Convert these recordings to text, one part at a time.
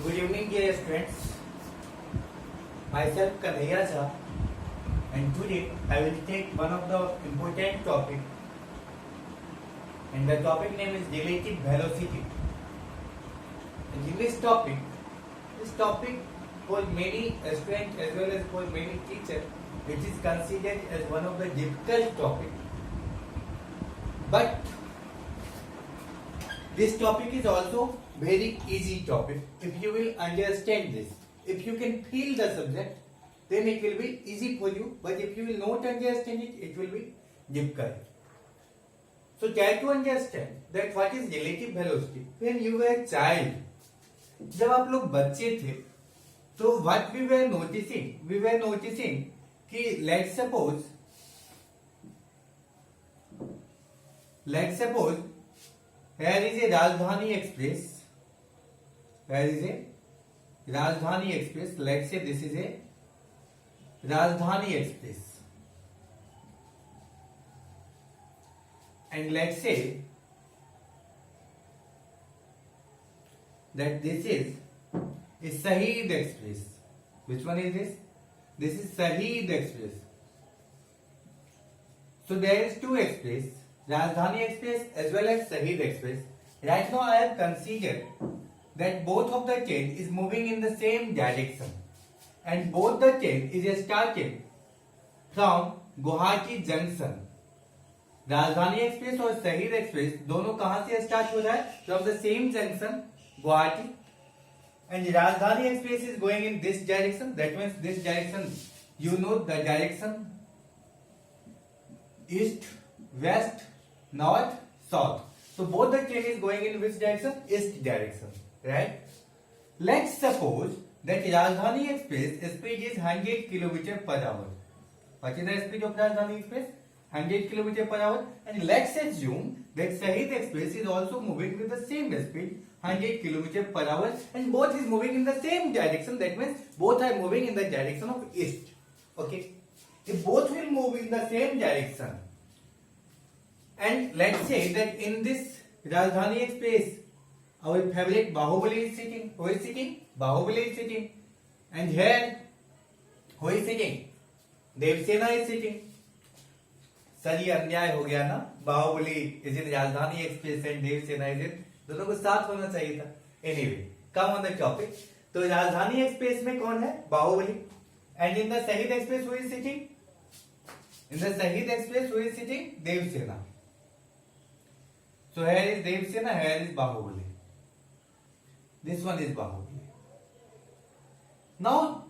Good evening, dear students. Myself Kanhaiya Jha, and today I will take one of the important topic, and the topic name is relative velocity. And in this topic for many students as well as for many teachers, it is considered as one of the difficult topic. But this topic is also very easy topic if you will understand this. If you can feel the subject, then it will be easy for you. But if you will not understand it, it will be difficult. So try to understand that what is relative velocity. When you were a child, जब आप लोग बच्चे थे, तो what we were noticing कि let's suppose here is a Rajdhani Express. Let's say this is a Rajdhani Express. And let's say that this is a Shaheed Express. Which one is this? This is Shaheed Express. So there is two express, Rajdhani Express as well as Shaheed Express. Right now I have considered that both of the train is moving in the same direction, and both the train is started from Guwahati Junction. राजधानी express और शहीद express दोनों कहां से start हो रहा है? From the same junction Guwahati. And Rajdhani express is going in this direction. That means this direction, you know the direction east, west, north, south. So both the train is going in which direction? East direction, right? Let's suppose that Rajdhani Express speed is 100 km per hour. What is the speed of Rajdhani Express? 100 km per hour. And let's assume that Shaheed Express is also moving with the same speed, 100 km per hour, and both is moving in the same direction. That means both are moving in the direction of east. Okay. If both will move in the same direction, and let's say that in this Rajdhani Express, our favorite Bahubali is sitting. Who is sitting? Bahubali is sitting. And here, who is sitting? Devsena is sitting. Sir ये अन्याय हो गया ना. Baahubali is in Rajdhani express and Devsena is in, दोनों को साथ होना चाहिए था. Anyway, come on the topic. तो राजधानी एक्सप्रेस में कौन है? Baahubali. And in the Shaheed express who is sitting? In the Shaheed express who is sitting? Devsena. So here is Devsena, here is Bahubali. This one is Bahubali. Now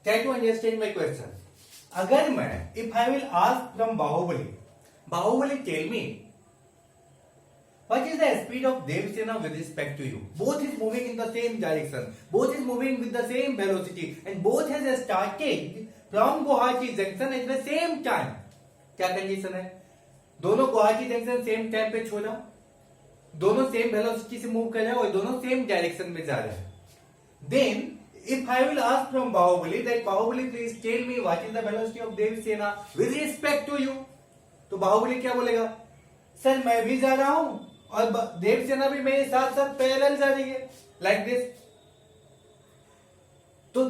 try to understand my question. अगर मैं, if I will ask from Bahubali tell me what is the speed of Devsena with respect to you? Both is moving in the same direction, both is moving with the same velocity, and both has started from Guwahati Junction at the same time. क्या condition है? दोनों Guwahati junction same time पे छोड़ा, दोनों same velocity से move कर रहे हैं और दोनों सेम डायरेक्शन में जा रहे हैं. Then if I will ask from Bahubali that Bahubali please tell me what is the velocity of Devsena with respect to you, तो बाहुबली क्या बोलेगा? सर मैं भी जा रहा हूं और देवसेना भी मेरे साथ साथ पैरेलल जा रही है, लाइक दिस. तो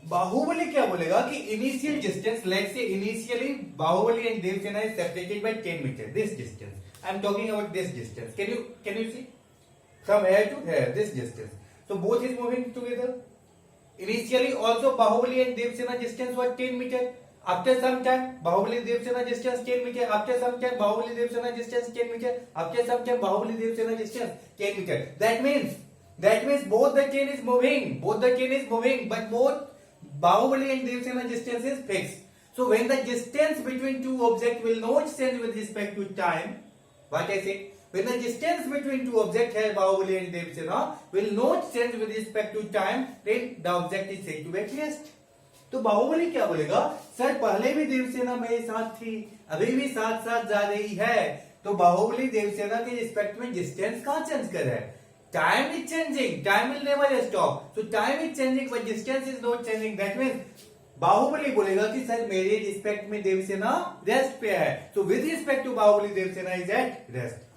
बाहुबली क्या बोलेगा कि initial distance, let's say initially Bahubali and Devsena is separated by 10 meter. This distance I am talking about this distance. Can you see from here to here this distance? So both is moving together. Initially also Bahubali and Devsena distance was 10 meter. After some time Bahubali Devsena distance 10 meter. After some time Bahubali Devsena distance 10 meter. After some time Bahubali Devsena distance 10 meter. That means both the chain is moving. But both Bahubali and Devsena distance is fixed. So when the distance between two objects will not change with respect to time, what I say? When the distance between two objects here, Bahubali and Devsena, will not change with respect to time, then the object is said to be at rest. तो बाहुबली क्या बोलेगा? Sir पहले भी देवसेना मेरे साथ थी, अभी भी साथ साथ जा रही है. तो बाहुबली देवसेना के रिस्पेक्ट में डिस्टेंस कहाँ चेंज कर रहा है? Time is changing, time will never stop. So time is changing but distance is not changing. That means Bahubali बोलेगा कि सर मेरे रिस्पेक्ट में देवसेना रेस्ट पे है. So with respect to Bahubali Devsena is at rest.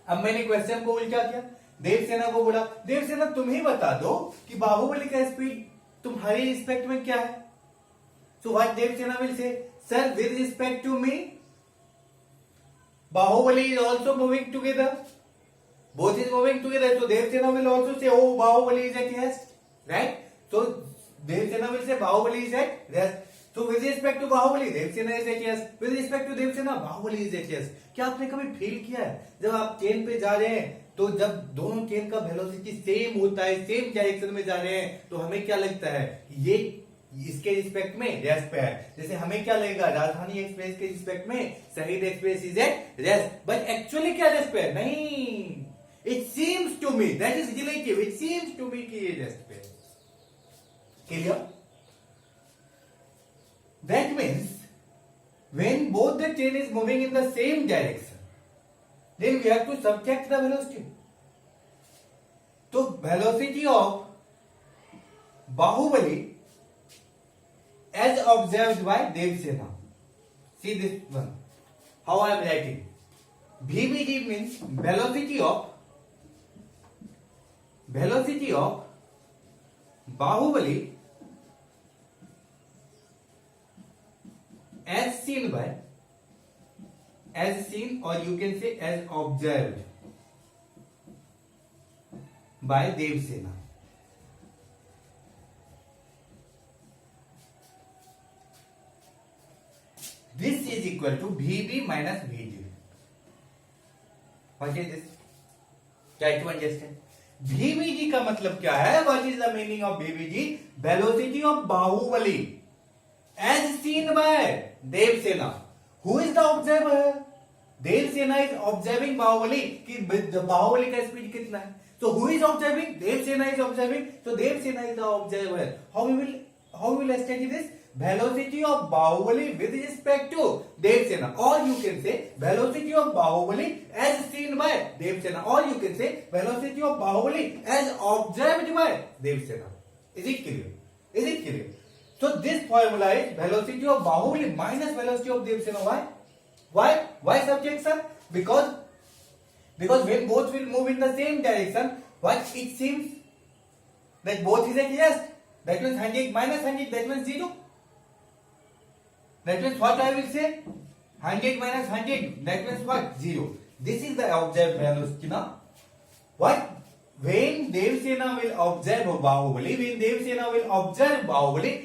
अब मैंने क्वेश्चन को उल्टा किया. देवसेना को बोला, देवसेना तुम ही बता दो कि बाहुबली का स्पीड तुम्हारी रिस्पेक्ट में क्या है. So what Devsena will say, sir with respect to me Bahubali is also moving together. Both is moving together. So Devsena will also say, oh, Bahubali is at rest. Right? So Devsena will say Bahubali is at rest. So with respect to Bahubali, Devsena is at rest. With respect to Devsena, Bahubali is at rest. क्या आपने कभी feel किया है जब आप train पे जा रहे हैं तो जब दोनों ट्रेन का वेलोसिटी सेम होता है, सेम डायरेक्शन में जा रहे हैं, तो हमें क्या लगता है ये इसके रिस्पेक्ट में रेस्ट पे है. जैसे हमें क्या लगेगा राजधानी एक्सप्रेस के रिस्पेक्ट में Shaheed express is at rest, but actually क्या रेस्ट पे है? नहीं, it seems to me, that is relative, it seems to me कि ये रेस्ट पे है. Clear? That means when both the train is moving in the same direction then we have to subtract the velocity. तो velocity of Baahubali as observed by Devsena. See this one. How I am writing. VBG means velocity of Bahubali as seen or you can say as observed by Devsena. This is equal to VB minus VG. What is this? Try to understand. VBG का मतलब क्या है? What is the meaning of VBG? Velocity of Bahubali as seen by Devsena. Who is the observer? Devsena is observing Bahubali कि बाहुबली का speed कितना है. So who is observing? Devsena is observing. So Devsena is the observer. How we will study this? Velocity of Bahubali with respect to Devsena, or you can say velocity of Bahubali as seen by Devsena, or you can say velocity of Bahubali as observed by Devsena. Is it clear? Is it clear? So this formula is velocity of Bahubali minus velocity of Devsena. Why subtraction? Because when both will move in the same direction, what it seems that both is at rest. That means 100 minus 100, that means 0. That means what I will say? 100 minus 100, that means what? 0. This is the observed velocity now. What? When Devsena will observe Bahubali,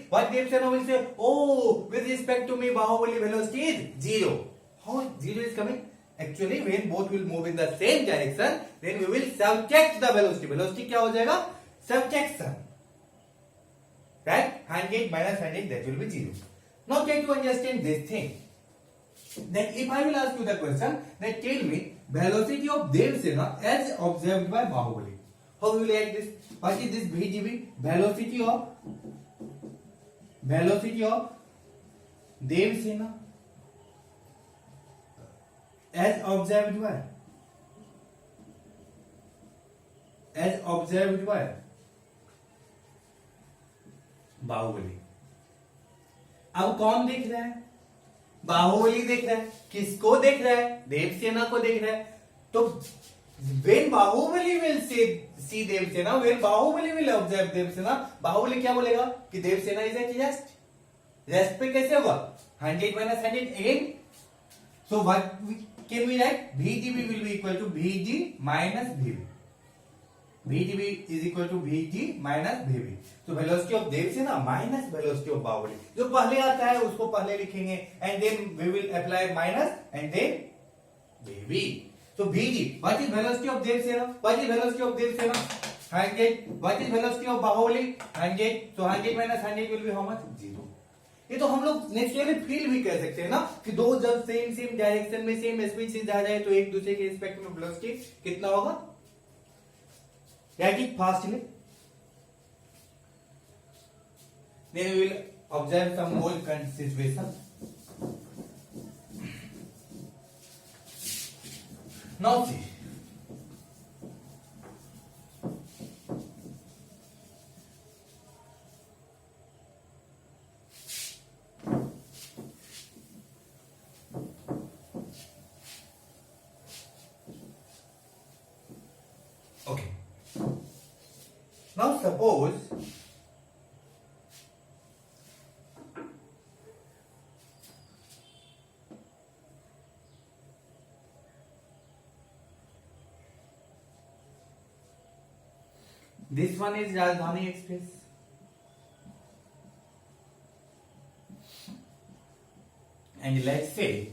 what Devsena will say? Oh, with respect to me, Bahubali velocity is 0. How 0 is coming? Actually, when both will move in the same direction, then we will subtract the velocity. Velocity क्या हो जाएगा? Subtraction. Right? 100 minus 100, that will be 0. Now try to understand this thing. Then if I will ask you the question, then tell me velocity of Devsena as observed by Bahubali. How will you write this? What is this VGB? Velocity of Devsena as observed by Baahubali. अब कौन देख रहा है? बाहुबली देख रहा है. किसको देख रहा है? देवसेना को देख रहा है. तो when Bahubali will see Devsena, when Bahubali will observe Devsena, Baahubali क्या बोलेगा कि Devsena is at rest. Rest पे कैसे होगा? 100 minus 100 again. So what can we write? VGB will be equal to VG minus VB. VGB is equal to VG minus VB. So velocity of Devsena minus velocity of Bahubali. जो पहले आता है उसको पहले लिखेंगे and then we will apply minus and then VB. So VG, what is velocity of Devsena? What is velocity of Devsena? 100. What is velocity of Bahubali? 100. So 100 minus 100 will be how much? 0. ये तो हम लोग naturally feel भी कर सकते हैं ना कि दो जब सेम डायरेक्शन में सेम स्पीड से जा रहे हैं तो एक दूसरे के रिस्पेक्ट में वेलोसिटी कितना होगा? Write it fastly. Then we will observe some more situation. Now see. Okay. Now suppose this one is Rajdhani Express and let's say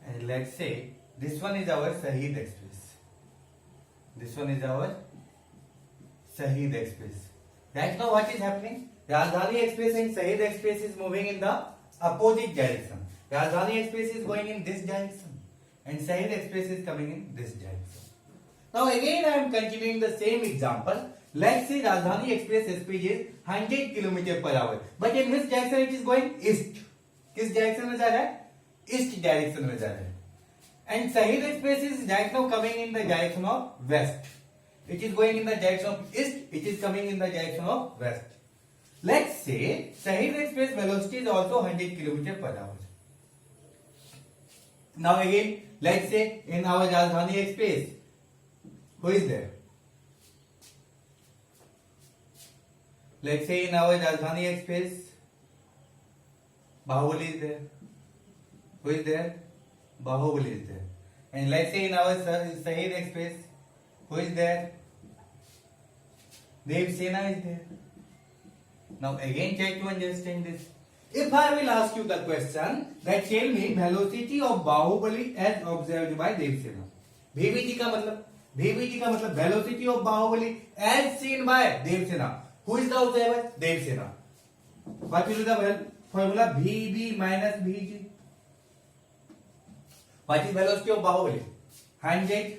and let's say this one is our Shahid Express. This one is our Shahid Express. Right now what is happening? Rajdhani Express and Shahid Express is moving in the opposite direction. Rajdhani Express is going in this direction and Shahid Express is coming in this direction. Now again I am continuing the same example. Let's say Rajdhani Express speed is 100 km per hour. But in which direction it is going? East. किस direction में जा रहा है? East direction में जा रहा है. And Shahid Express is right now coming in the direction of west. It is going in the direction of east. It is coming in the direction of west. Let's say Shahid Express velocity is also 100 km per hour. Now again, let's say in our Rajdhani Express, who is there? Let's say in our Rajdhani Express, Bahubali is there. Who is there? Bahubali is there. And let's say in our Shahid Express, who is there? Dev Sena is there. Now again try to understand this. If I will ask you the question that tell me velocity of Bahubali as observed by Dev Sena. VVT का मतलब velocity of Bahubali as seen by Dev Sena. Who is the observer? Dev Sena. What will be the formula? VB minus VG. What is velocity of Bahubali? 100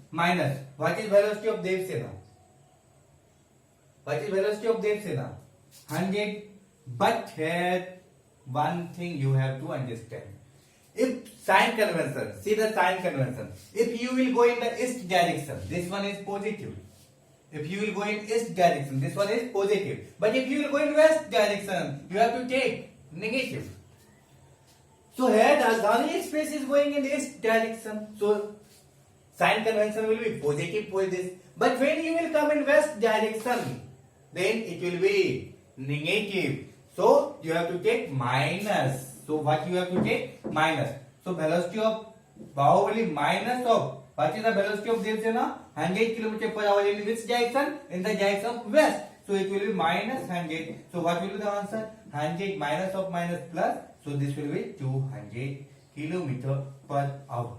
minus. What is velocity of Dev Sena? What is velocity of Dev Sena? 100. But here one thing you have to understand. If sign convention, see the sign convention. If you will go in the east direction, this one is positive. If you will go in east direction, this one is positive. But if you will go in west direction, you have to take negative. So here Rajdhani Express is going in east direction. So sign convention will be positive for this. But when you will come in west direction, then it will be negative. So you have to take minus. So what you have to take? Minus. So velocity of Bahubali minus of, what is the velocity of Dev Sena? 100 km per hour in which direction? In the direction of west. So it will be minus 100. So what will be the answer? 100 minus of minus plus. So this will be 200 km per hour.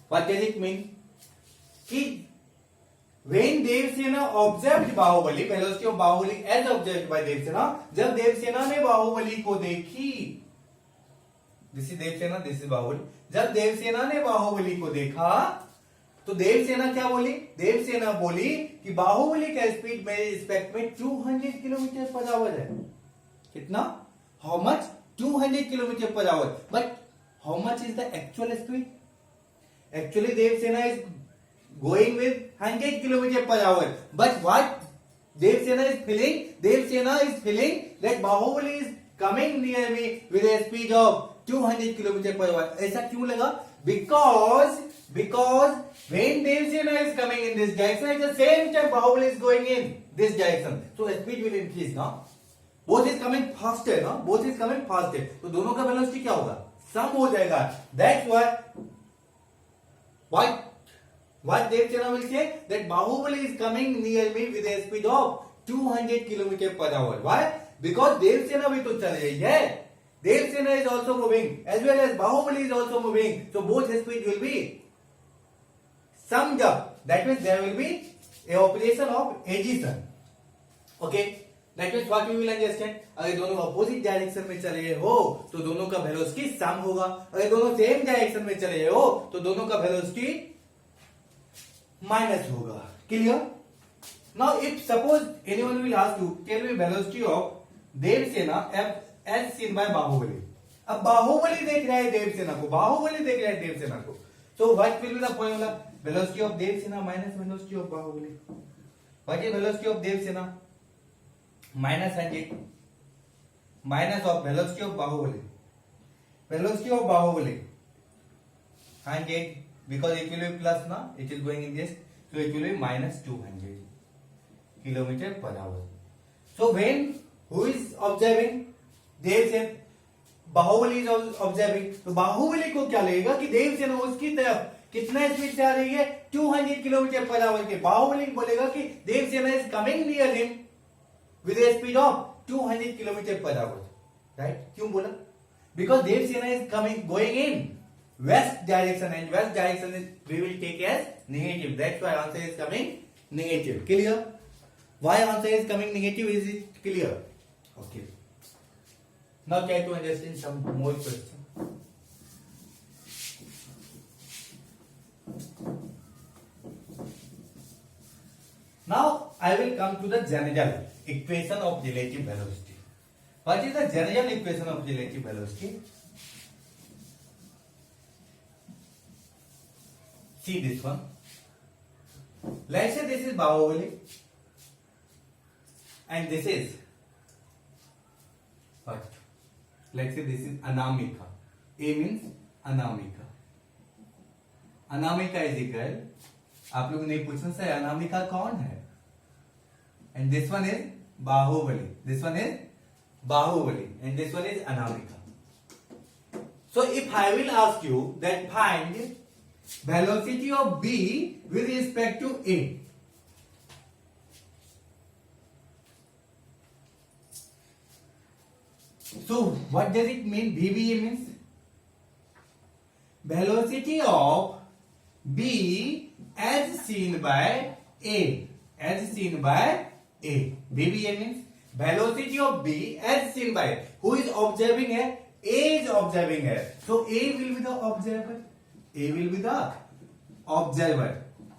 What does it mean? When Dev Sena observed Bahubali, velocity of Bahubali as observed by Dev Sena, जब देव सेना ने बाहुबली को देखी, this is देव सेना, this is Baahubali, जब देव सेना ने बाहुबली को देखा, तो देव सेना क्या बोली? देव सेना बोली कि बाहुबली का स्पीड मेरे रिस्पेक्ट में 200 किलोमीटर पर आवर है. कितना? How much? 200 kilometer per our. But how much is the actual speed? Actually, Dev Sena is going with 100 km per hour. But what Dev Sena is feeling? Dev Sena is feeling that Bahubali is coming near me with a speed of 200 km per hour. ऐसा क्यों लगा? Because when Dev Sena is coming in this direction, at the same time Bahubali is going in this direction. So speed will increase now. Both is coming faster, ना? Both is coming faster. तो दोनों का velocity क्या होगा? Sum हो जाएगा. That's why what Dev Sena will say that Bahubali is coming near me with a speed of 200 km per hour. Why? Because Dev Sena भी तो चल रही है. Dev Sena is also moving as well as Bahubali is also moving. So both speed will be summed up. That means there will be a operation of addition. Okay. That means what we will understand. अगर दोनों opposite direction में चले हो तो दोनों का velocity sum होगा. अगर दोनों same direction में चले हो तो दोनों का velocity minus होगा. Clear? Now if suppose anyone will ask you, tell me velocity of Dev Sena as seen by Bahubali. अब बाहुबली देख रहा है देव सेना को, बाहुबली देख रहा है देव सेना को. So what will be the formula? Velocity of Dev Sena minus velocity of Bahubali. What is velocity of Devsena? Minus 100. Minus of velocity of Bahubali. Velocity of Bahubali 100, because it will be plus now, it is going in this, so it will be minus 200 kilometer per hour. So when who is observing? Devsena. Bahubali observing, तो बाहुबली को क्या लगेगा कि देवसेना उसकी तरफ कितना speed से आ रही है 200 किलोमीटर पर आवर के. बाहुबली बोलेगा कि Devsena is coming near him with a speed of 200 kilometer per hour. Right? क्यों बोला? Because Devsena is coming going in west direction and west direction we will take as negative. That's why answer is coming negative. Clear? Why answer is coming negative? Is it clear? Okay. Now try to understand some more questions. Now I will come to the general equation of relative velocity. What is the general equation of relative velocity? See this one. Let's say this is Bahubali and this is what? Let's say this is Anamika. A means Anamika. Anamika is equal. आप लोग नहीं पूछना sir Anamika कौन है? And this one is Bahubali. This one is Bahubali. And this one is Anamika. So if I will ask you that find velocity of B with respect to A. So what does it mean? VBA means velocity of B as seen by A. As seen by A. VBA means velocity of B as seen by A. Who is observing here? A is observing here. So A will be the observer. A will be the observer.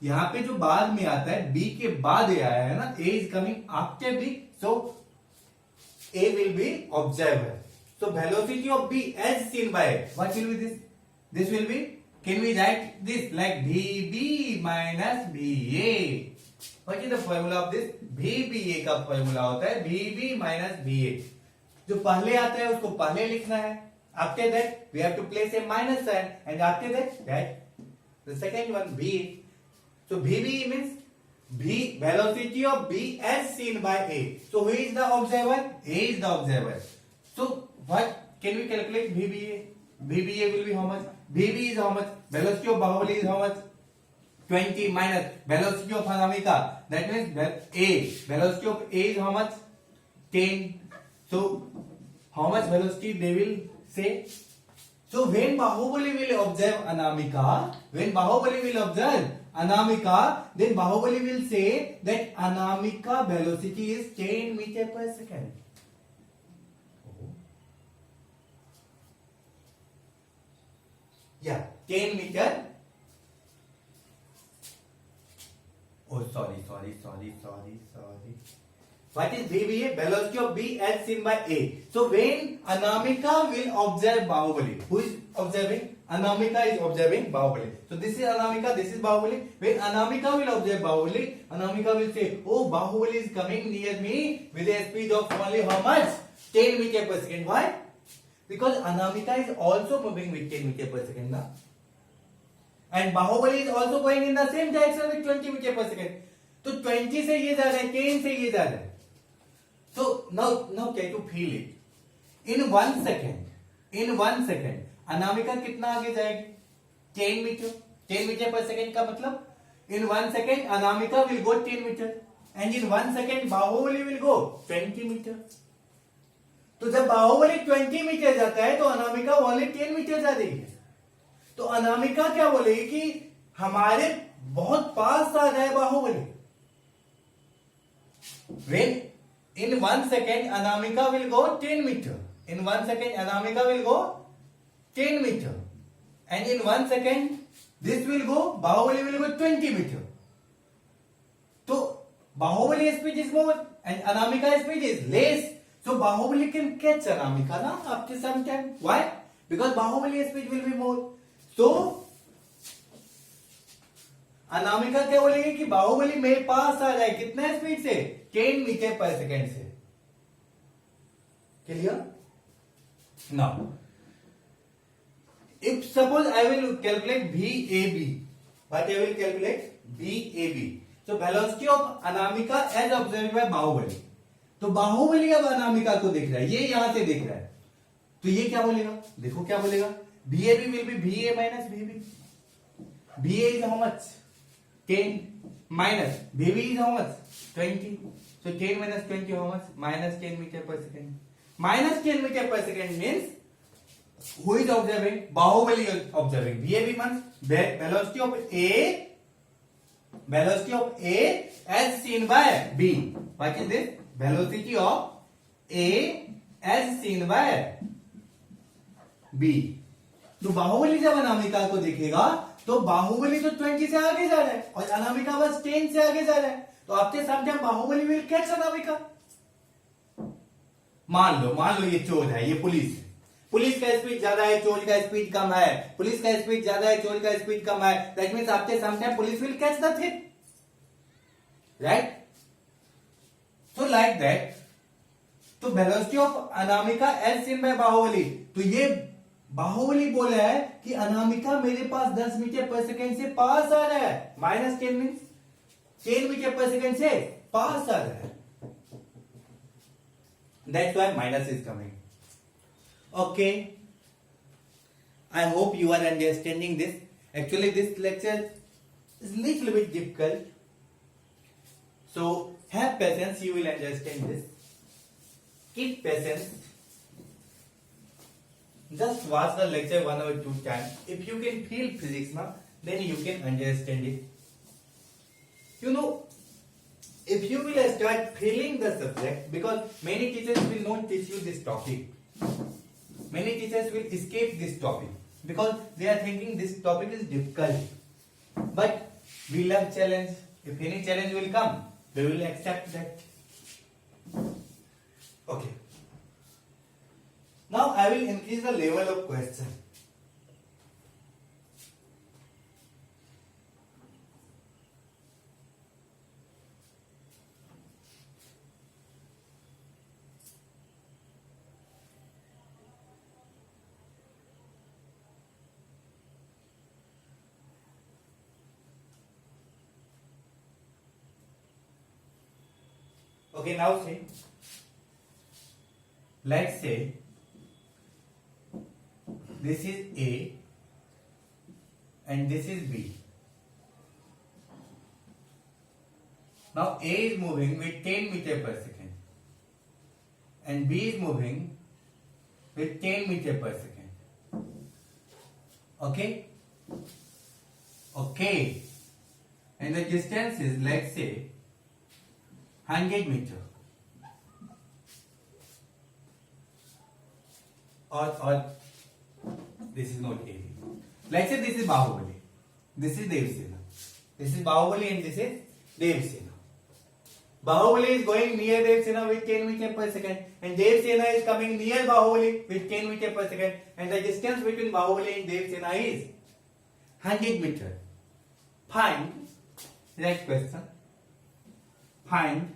यहाँ पे जो बाद में आता है B के बाद ये आया है ना, A is coming after B. So A will be observer. So velocity of B as seen by A. What will be this? This will be, can we write this like VB minus VA? What is the formula of this? VBA का formula होता है VB minus VA. जो पहले आता है उसको पहले लिखना है. After that we have to place a minus sign and after that write the second one V. So VB means V, velocity of B as seen by A. So who is the observer? A is the observer. So what can we calculate VBA? VBA will be how much? VB is how much? Velocity of Bahubali is how much? 20 minus velocity of Anamika. That means A. Velocity of A is how much? 10. So how much velocity they will say? So when Bahubali will observe Anamika, then Bahubali will say that Anamika velocity is 10 meter per second. Yeah, 10 meter. Oh, sorry. What is VBA? Velocity of B as seen by A. So when Anamika will observe Bahubali, who is observing? Anamika is observing Bahubali. So this is Anamika, this is Bahubali. When Anamika will observe Bahubali, Anamika will say, oh, Bahubali is coming near me with a speed of only how much? 10 meter per second. Why? Because Anamika is also moving with 10 meter per second now. And Bahubali is also going in the same direction with 20 meter per second. तो 20 से ये जा रहा है, 10 से ये जा रहा है. So now try to feel it. In 1 second, Anamika कितना आगे जाएगी? 10 मीटर. 10 मीटर पर सेकंड का मतलब in 1 second Anamika will go 10 meter and in 1 second Baahubali will go 20 meter. तो जब बाहुबली 20 मीटर जाता है तो अनामिका ओनली 10 मीटर जा रही है. तो अनामिका क्या बोलेगी कि हमारे बहुत पास आ जाए Baahubali. When in 1 second Anamika will go 10 meter. In 1 second Anamika will go 10 meter. And in 1 second this will go, Bahubali will go 20 meter. So Bahubali speed is more and Anamika speed is less. So Bahubali can catch Anamika now after some time. Why? Because Bahubali speed will be more. So Anamika क्या बोलेगी कि बाहुबली मेरे पास आ जाए, कितना speed से, 10 metre पर second से। Clear? Now if suppose I will calculate VAB, what I will calculate VAB, so velocity of Anamika as observed by Bahubali. तो बाहुबली अब अनामिका को देख रहा है, ये यहां से देख रहा है, तो ये क्या बोलेगा, देखो क्या बोलेगा, VAB will be VA minus VB। VA is how much? 10 minus VB is how much? 20। So 10 minus 20 how much? Minus 10 meter per second। Minus 10 meter per second means who is observing? Bahubali is observing। VAB means velocity of A as seen by B। What is this? Velocity of A as seen by B। तो बाहुबली जब अनामिका को देखेगा तो बाहुबली तो 20 से आगे जा रहा है और अनामिका बस 10 से आगे जा रहा है, तो आपके सामने बाहुबली विल कैच अनामिका। मान लो ये चोर है, ये पुलिस है, पुलिस का स्पीड ज्यादा है, चोर का स्पीड कम है, पुलिस का स्पीड ज्यादा है, चोर का स्पीड कम है, दैट मींस आपके सामने police will catch the thing, right? So like that, तो velocity of Anamika as seen by Baahubali, तो ये बाहुबली बोला है कि अनामिका मेरे पास 10 मीटर पर सेकेंड से पास आ रहा है, माइनस 10 मीन्स 10 मीटर पर सेकेंड से पास आ रहा है, that's why minus is coming. Okay, I hope you are understanding this. Actually this lecture is little bit difficult, so have patience, you will understand this. Keep patience, just watch the lecture 1 or 2 times. If you can feel physics now, then you can understand it. You know, if you will start feeling the subject, because many teachers will not teach you this topic, many teachers will escape this topic because they are thinking this topic is difficult, but we love challenge. If any challenge will come, we will accept that. Okay, now I will increase the level of question. Okay, now say, let's say this is A and this is B. Now A is moving with 10 meter per second and B is moving with 10 meter per second. Okay? Okay. And the distance is, let's say, 100 meter, or this is not A. Let's say this is Bahubali, this is Devsena, this is Bahubali and this is Devsena. Bahubali is going near Devsena with 10 meter per second and Devsena is coming near Bahubali with 10 meter per second, and the distance between Bahubali and Devsena is 100 meter. Find, next question, find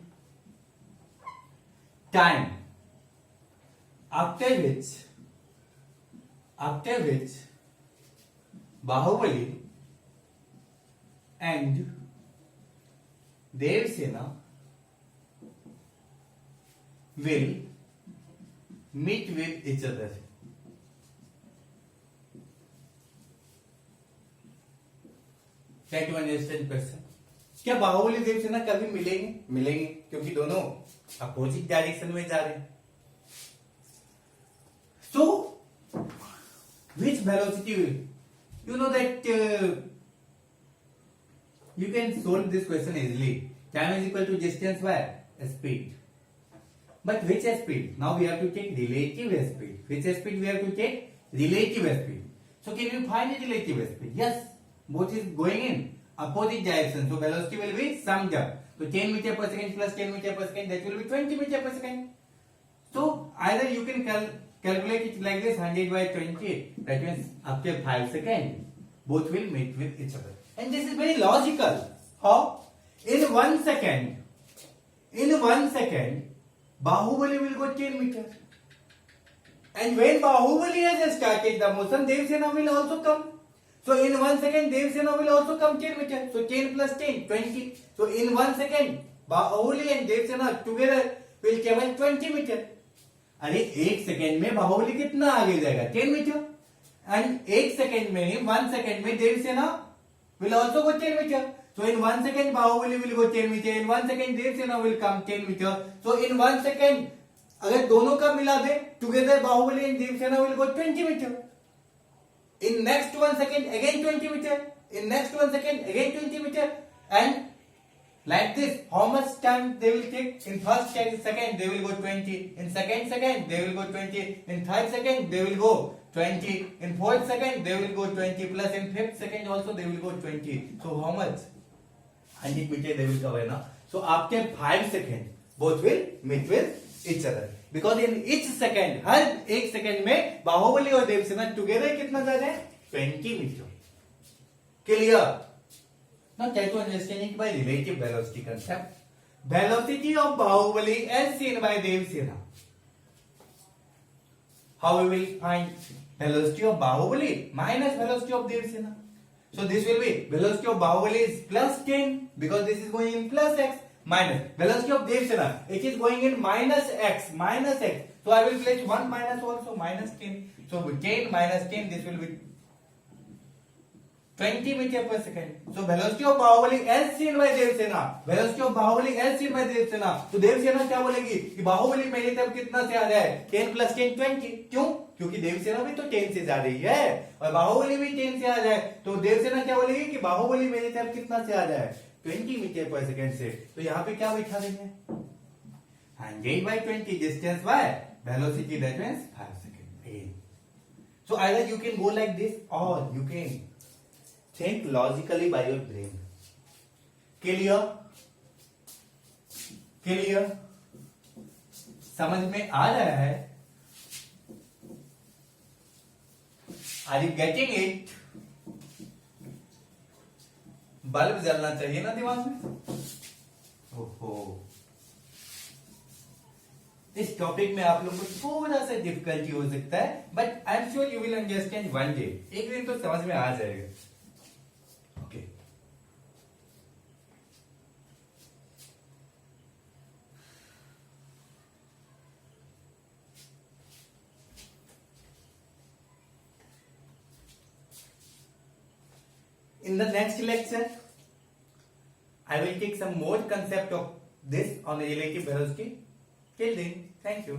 time after which Bahubali and Devsena will meet with each other. Try to understand question. क्या बाहुबली देवसेना कभी मिलेंगे क्योंकि दोनों opposite direction में जा रहे हैं। So which velocity will, you know that you can solve this question easily. Time is equal to distance by speed, but which speed? Now we have to take relative speed. Which speed we have to take? Relative speed. So can you find the relative speed? Yes, both is going in opposite direction, so velocity will be summed up. So 10 meter per second plus 10 meter per second, that will be 20 meter per second. So either you can calculate it like this, 100 by 20, that means after 5 seconds both will meet with each other. And this is very logical. How? In 1 second, Bahubali will go 10 meter. And when Bahubali has started the motion, Devsena will also come. So in 1 second, Devsena will also come 10 meter. So 10 plus 10, 20. So in 1 second, Bahubali and Devsena together will travel 20 meter. अरे 1 second में बाहुबली कितना आगे जाएगा 10 metre and 1 second में 1 second में Devasena will also go 10 meter. So in 1 second Bahubali will go 10 meter. In 1 second Devsena will come 10 meter. So in 1 second अगर दोनों का मिला दे together Bahubali and Devsena will go 20 meter. In next 1 second again 20 meter. In next 1 second again 20 meter. And like this, how much time they will take? In first second they will go 20. In second they will go 20. In third second they will go 20. In fourth second they will go 20. Plus in fifth second also they will go 20. So how much? 100 meter they will cover now. So after 5 seconds, both will meet with each other. Because in each second, हर एक second में बाहुबली और Devasena together कितना जा रहे हैं 20 metre. Clear? Now try to understand it by relative velocity concept. Velocity of Bahubali as seen by Devsena. How we will find velocity of Bahubali minus velocity of Devsena? So this will be velocity of Bahubali is plus 10 because this is going in plus x minus velocity of Devsena. It is going in minus x. So I will place 1 minus also minus 10. So 10 minus 10 this will be 20 meter per second. So velocity of Bahubali as seen by Devsena. Velocity of Bahubali as seen by Devsena. तो देवसेना क्या बोलेगी कि बाहुबली मेरी तरफ कितना से आ रहा है 10 plus 10 20. क्यों? क्योंकि देवसेना भी तो 10 से जा रही है और बाहुबली भी 10 से आ जाए तो देवसेना क्या बोलेगी कि बाहुबली मेरी तरफ कितना से आ जाए 20 मीटर पर सेकंड से. तो यहाँ पे क्या बैठा देंगे 100 by 20 distance by velocity that means 5 seconds. So either you can go like this or you can think logically by your brain. Clear? समझ में आ रहा है? Are you getting it? Bulb जलना चाहिए ना दिमाग में. ओहो, इस टॉपिक में आप लोग को थोड़ा सा डिफिकल्टी हो सकता है but I am sure you will understand one day. एक दिन तो समझ में आ जाएगा. In the next lecture, I will take some more concept of this on the relative velocity. Till then, thank you.